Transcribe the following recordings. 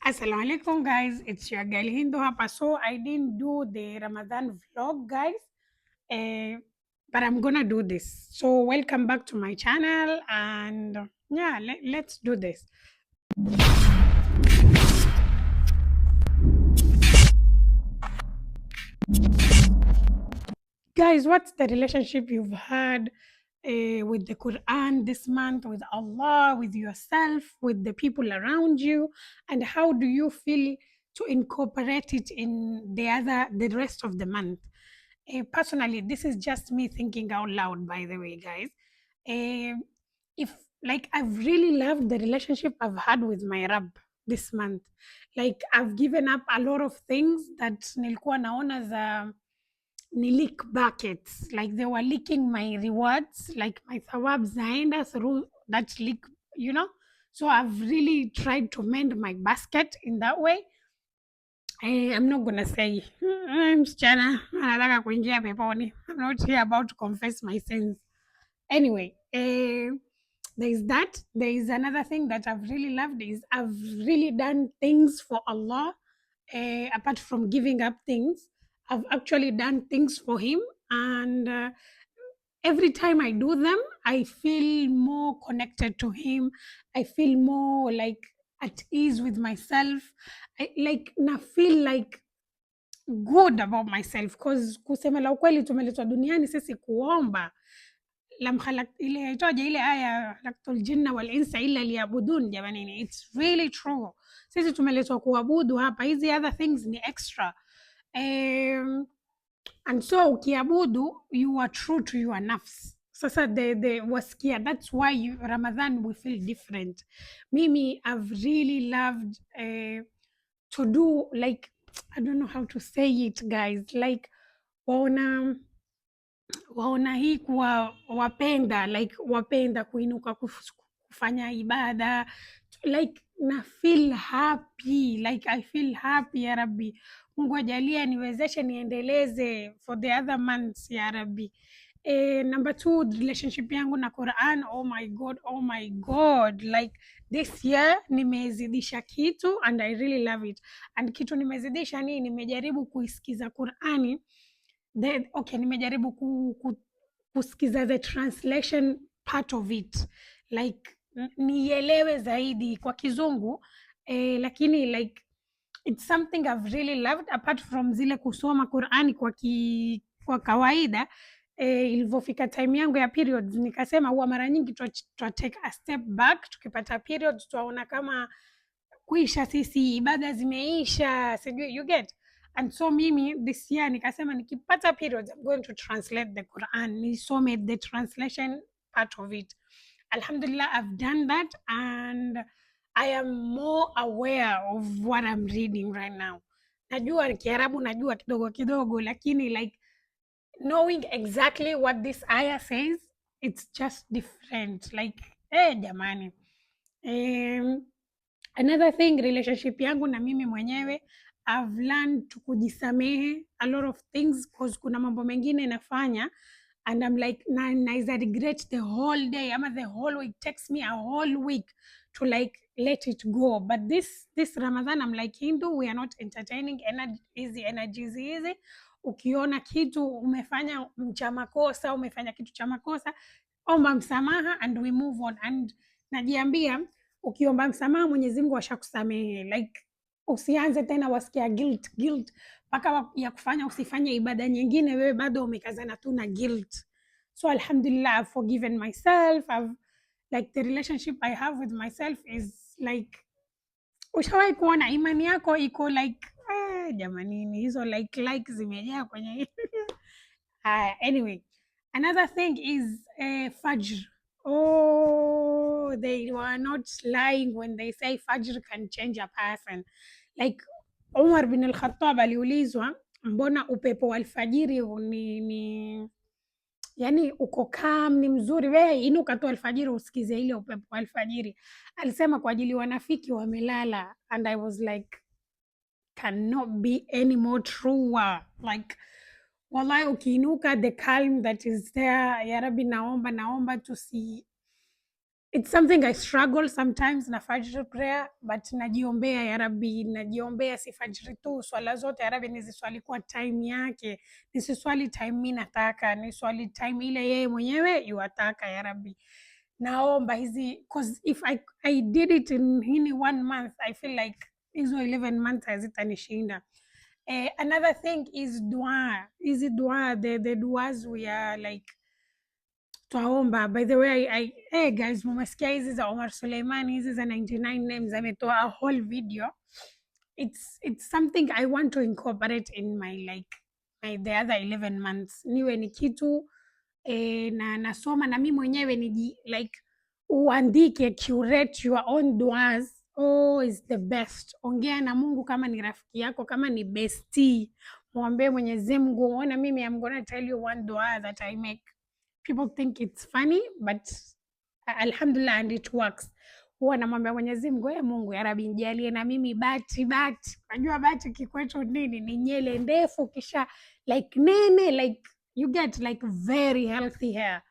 Assalamu alaikum guys, it's your girl Hindu hapa. So I didn't do the Ramadan vlog guys, eh, but I'm gonna do this. So welcome back to my channel and yeah, let's do this. Guys, what's the relationship you've had with the Quran this month, with Allah, with yourself, with the people around you, and how do you feel to incorporate it in the rest of the month? Personally, this is just me thinking out loud, by the way, guys. Um, if like I've really loved the relationship I've had with my Rab this month. Like I've given up a lot of things that nilikuwa naona za ni leak buckets. Like they were leaking my rewards, like my thawab zaenda through that leak, you know. So I've really tried to mend my basket in that way. I'm not gonna say msichana anataka kuingia peponi. I'm not here about to confess my sins. Anyway, there is that. There is another thing that I've really loved is I've really done things for Allah. Apart from giving up things, I've actually done things for Him, and every time I do them, I feel more connected to Him. I feel more like at ease with myself. I feel like good about myself cause kusema la ukweli tumeletwa duniani sisi kuomba ile yaitwaje ile aya khalaqtul jinna wal insa illa liyabudun. Jamanini, it's really true. Sisi tumeletwa kuabudu hapa, hizi other things ni extra. And so ukiabudu you are true to your nafs. Sasa the wasikia, that's why Ramadan we feel different. Mimi I've really loved to do, like, I don't know how to say it guys, like waona hii kuwa wapenda, like wapenda kuinuka kufanya ibada, like na feel happy, like I feel happy ya Rabbi. Mungu ajalie niwezeshe niendeleze for the other months ya Rabbi. Number two, relationship yangu na Quran, oh my god, like this year nimezidisha kitu and I really love it. And kitu nimezidisha ni nimejaribu kuisikiza Qurani nimejaribu kusikiza the translation part of it, like nielewe zaidi kwa kizungu, lakini like it's something I've really loved apart from zile kusoma Qurani kwa kawaida. Ilivyofika time yangu ya periods nikasema huwa mara nyingi twa take a step back, tukipata periods twaona kama kuisha, sisi ibada zimeisha, sijui, you get. And so mimi this year nikasema nikipata periods I'm going to translate the Quran, nisome the translation part of it. Alhamdulillah, I've done that and I am more aware of what I'm reading right now. Najua Kiarabu, najua kidogo kidogo, lakini like knowing exactly what this ayah says, it's just different. Like jamani. Another thing, relationship yangu na mimi mwenyewe, I've learned to kujisamehe a lot of things cause kuna mambo mengine nafanya and I'm like naiza regret the whole day ama the whole week, takes me a whole week to like let it go. But this Ramadan I'm like, Hindu, we are not entertaining energies hizi. Ukiona kitu umefanya cha makosa, umefanya kitu cha makosa, omba msamaha and we move on. And najiambia ukiomba msamaha Mwenyezi Mungu ashakusamehe, like usianze tena wasikia guilt mpaka ya kufanya usifanye ibada nyingine, wewe bado umekazana tu na guilt. So alhamdulillah, I've forgiven myself. Like the relationship I have with myself is like, ushawahi kuona imani yako iko like jamanini, hizo like zimejaa kwenye anyway, another thing is Fajr. Oh, they were not lying when they say Fajr can change a person. Like Umar bin al-Khattab aliulizwa, mbona upepo wa alfajiri ni yani uko calm, ni mzuri, wewe inuka tu alfajiri usikize ile upepo wa alfajiri. Alisema kwa ajili wanafiki wamelala. And I was like, cannot be any more truer. Like wallahi, ukiinuka, the calm that is there, ya Rabbi, naomba It's something I struggle sometimes na fajr prayer, but najiombea ya Rabbi, najiombea si fajr tu, swala zote ya Rabbi niziswali kwa time yake, nisiswali time mi nataka, niswali time ile yeye mwenyewe yuataka ya Rabbi. Naomba hizi, cause if I did it in hini 1 month, I feel like hizo 11 months hazitanishinda. Another thing is dua. Hizi dua, the duas we are like twaomba. By the way, hey guys, mumesikia hizi za Omar Suleimani, hizi za 99 names, ametoa a whole video. It's something I want to incorporate in my the other 11 months. Niwe ni kitu na nasoma na mimi mwenyewe like uandike, curate your own duas. Oh, is the best. Ongea na Mungu kama ni rafiki yako, kama ni bestie. Mwambie Mwenyezi Mungu, unaona mimi I'm gonna tell you one dua that I make. People think it's funny, but alhamdulillah, and it works. Huwa namwambia Mwenyezi Mungu, Mungu ya Rabbi nijalie na mimi bati. Unajua bati kikwetu nini? Ni nyele ndefu kisha like nene, like you get like very healthy hair.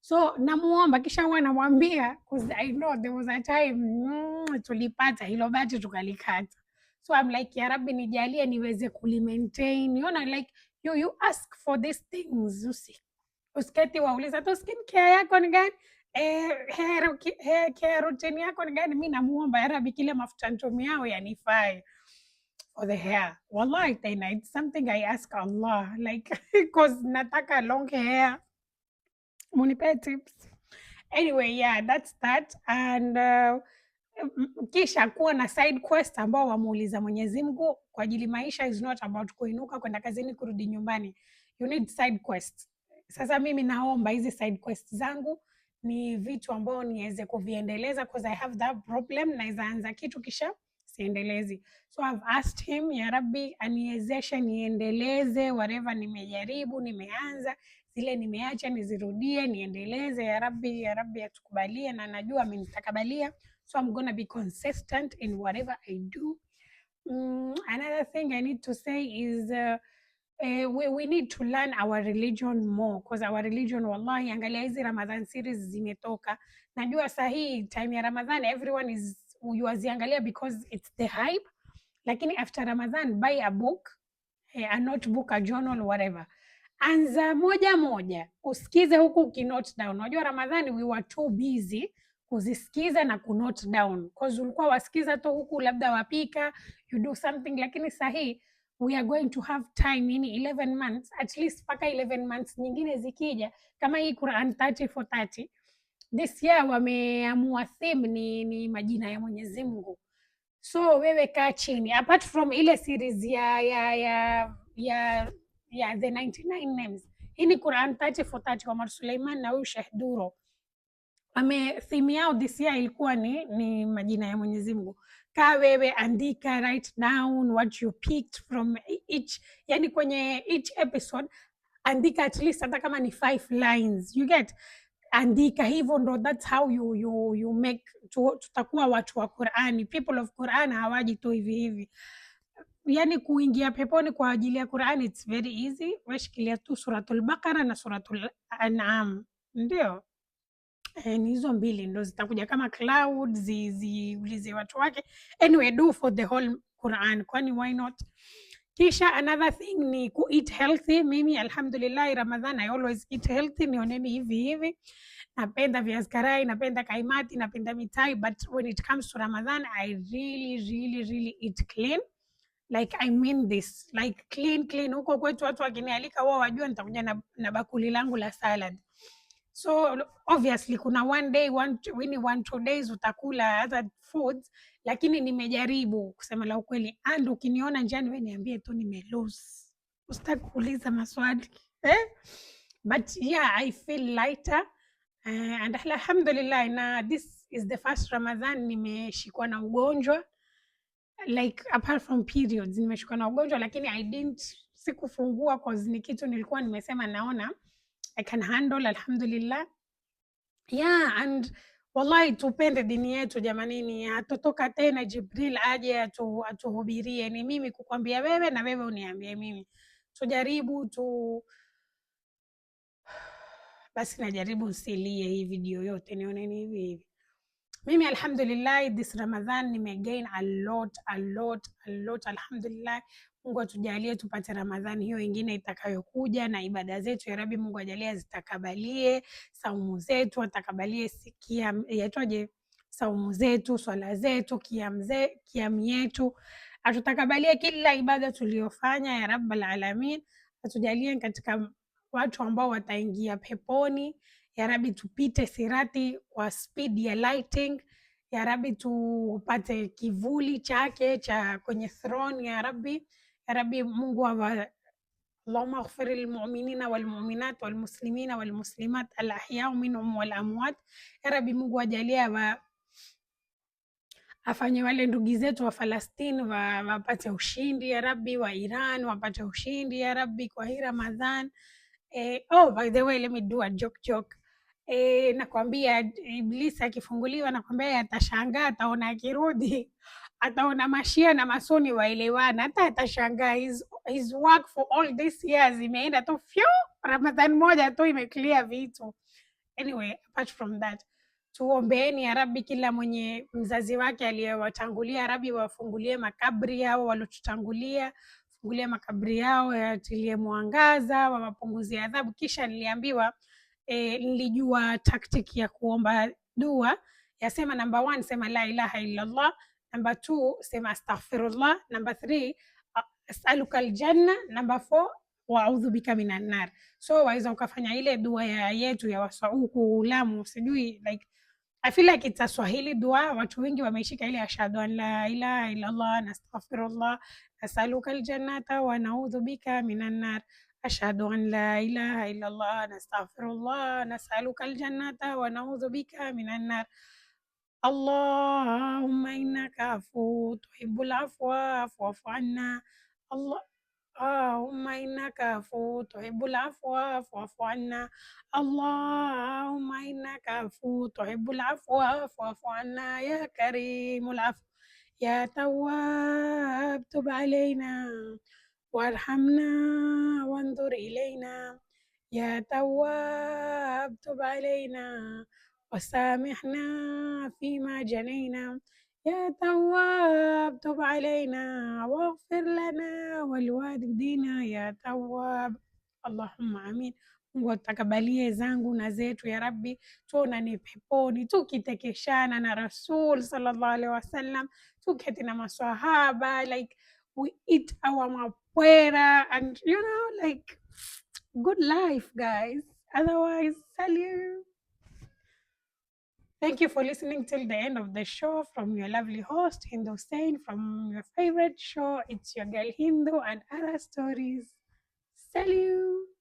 So namuomba kisha huwa namwambia, because I know there was a time tulipata hilo bati tukalikata. So I'm like, ya Rabbi nijalie niweze kulimaintain. You know, like you ask for these things, usiketi wauliza tu skin care yako ni gani, hair routine yako ni gani. Mi namuomba ya Rabbi kile mafuta nitumiao yanifai for the hair. Wallahi tena, it's something I ask Allah, like because nataka long hair, munipe tips. Anyway, yeah, that's that. And kisha kuwa na side quest ambao wamuuliza Mwenyezi Mungu kwa ajili maisha is not about kuinuka kwenda kazini kurudi nyumbani. You need side quest. Sasa mimi naomba hizi side quest zangu ni vitu ambao niweze kuviendeleza, because I have that problem, naweza anza kitu kisha siendelezi. So I've asked him, ya Rabbi aniwezeshe niendeleze whatever nimejaribu, nimeanza, zile nimeacha nizirudie, niendeleze. Ya Rabbi atukubalie, na najua amenitakabalia. So I'm gonna be consistent in whatever I do. Another thing I need to say is we need to learn our religion more, because our religion, wallahi, angalia hizi Ramadan series zimetoka. Najua sahi time ya Ramadan everyone is yuaziangalia because it's the hype, lakini after Ramadan buy a book, a notebook, a journal, whatever. Anza moja usikize huku ukinote down. Unajua Ramadhani we were too busy kuzisikiza na kunote down, because ulikuwa wasikiza tu huku labda wapika, you do something, lakini sahi we are going to have time in 11 months at least, paka 11 months nyingine zikija kama hii Quran 30 for 30 this year wameamua theme ni majina ya Mwenyezi Mungu. So wewe kaa chini, apart from ile series ya the 99 names, hii ni Quran 30 for 30 kwa Omar Suleiman na huyu Sheikh Duro. Theme yao this year ilikuwa ni majina ya Mwenyezi Mungu. Kaa wewe, andika, write down what you picked from each, yani kwenye each episode andika at least hata kama ni 5 lines, you get, andika hivyo, ndo that's how you make tutakuwa watu wa Qur'ani. People of Qur'an hawaji tu hivi, yani kuingia peponi kwa ajili ya Qur'ani it's very easy. Washikilia tu suratul Baqara na suratul An'am, ndio ni hizo mbili ndo zitakuja kama cloud ziulize watu wake. Anyway, do for the whole Quran, kwani why not? Kisha another thing ni ku eat healthy. Mimi alhamdulillah Ramadhan I always eat healthy, nioneni hivi. Napenda viazi karai, napenda kaimati, napenda mitai, but when it comes to Ramadhan I really eat clean. Like I mean this, like clean. Huko kwetu watu wakinialika wao wajua nitakuja na bakuli langu la salad. So obviously kuna 1-2 days utakula other foods, lakini nimejaribu kusema la ukweli. And ukiniona njiani wewe niambie tu nimelose, usitaki kuuliza maswali but yeah, I feel lighter and alhamdulillah. Na this is the first Ramadan nimeshikwa na ugonjwa, like apart from periods nimeshikwa na ugonjwa, lakini sikufungua cause ni kitu nilikuwa nimesema naona I can handle, alhamdulillah. Yeah, and wallahi tupende dini yetu jamanini. Hatotoka tena Jibril aje atuhubirie, ni mimi kukwambia wewe na wewe uniambie mimi. Tujaribu basi najaribu nsilie hii video yote, nioneni hivi. Mimi alhamdulillah this Ramadhan nimegain a lot alhamdulillah. Mungu atujalie tupate Ramadhani hiyo ingine itakayokuja, na ibada zetu ya Rabbi Mungu ajalie zitakabalie, saumu zetu atakabalie, yaitwaje, saumu zetu, swala zetu, kiam yetu, atutakabalie kila ibada tuliyofanya ya Rabbal Alamin. Atujalie katika watu ambao wataingia peponi ya Rabbi, tupite sirati kwa speed ya lighting ya Rabbi, tupate kivuli chake cha kwenye throne ya Rabbi. Ya Rabbi Mungu Allahumma ighfir lilmuminina walmuminat walmuslimina walmuslimat alahyau minhum walamwat. Ya Rabbi Mungu ajalie afanye wale ndugu zetu wa Falastini wapate ushindi ya Rabbi, wa Iran wapate ushindi ya Rabbi kwa hii Ramadhan. Oh, by the way, let me do a joke. Nakwambia Iblisi akifunguliwa, nakwambia atashangaa, ataona akirudi, ataona Mashia na Masuni waelewana, hata atashangaa his work for all these years imeenda tu fyu, Ramadhan moja tu imeclear vitu. Anyway, apart from that, tuombeeni ya Rabbi kila mwenye mzazi wake aliyewatangulia, Rabbi wafungulie makabri yao, walotutangulia fungulie makabri yao, yatilie mwangaza, wawapunguzie adhabu. Kisha niliambiwa nilijua tactic ya kuomba dua, yasema number 1 sema la ilaha illallah, number 2 sema astaghfirullah, number 3 as'aluka aljanna, number 4 wa'udhu bika minan nar. So waweza ukafanya ile dua yetu ya Wasauku Lamu, sijui like I feel like it's a Swahili dua, watu wengi wameishika ile ashhadu an la ilaha illallah nastaghfirullah nasaluka aljannata wa naudhu bika minan nar. Ashhadu an la ilaha illallah nastaghfirullah nasaluka aljannata wa naudhu bika minan nar. Allahumma innaka afu tuhibbul afwa fa'fu anna. Allahumma innaka afu tuhibbul afwa fa'fu anna. Allahumma innaka afu tuhibbul afwa fa'fu anna ya karimul afw ya tawwab tub alaina warhamna wanzur ilaina ya tawwab tub alaina wasamihna fima janaina ya tawwab tub alaina waghfir lana waliwalidina ya tawwab. Allahumma amin. Mungu atakabalie zangu na zetu ya Rabbi, tuonane peponi tukitekeshana na Rasul sallallahu alaihi wasallam, tuketi na maswahaba, like we eat our mapwera and like good life guys. Otherwise, salute. Thank you for listening till the end of the show from your lovely host Hindu Hussein from your favorite show. It's your girl Hindu and other stories. Salute.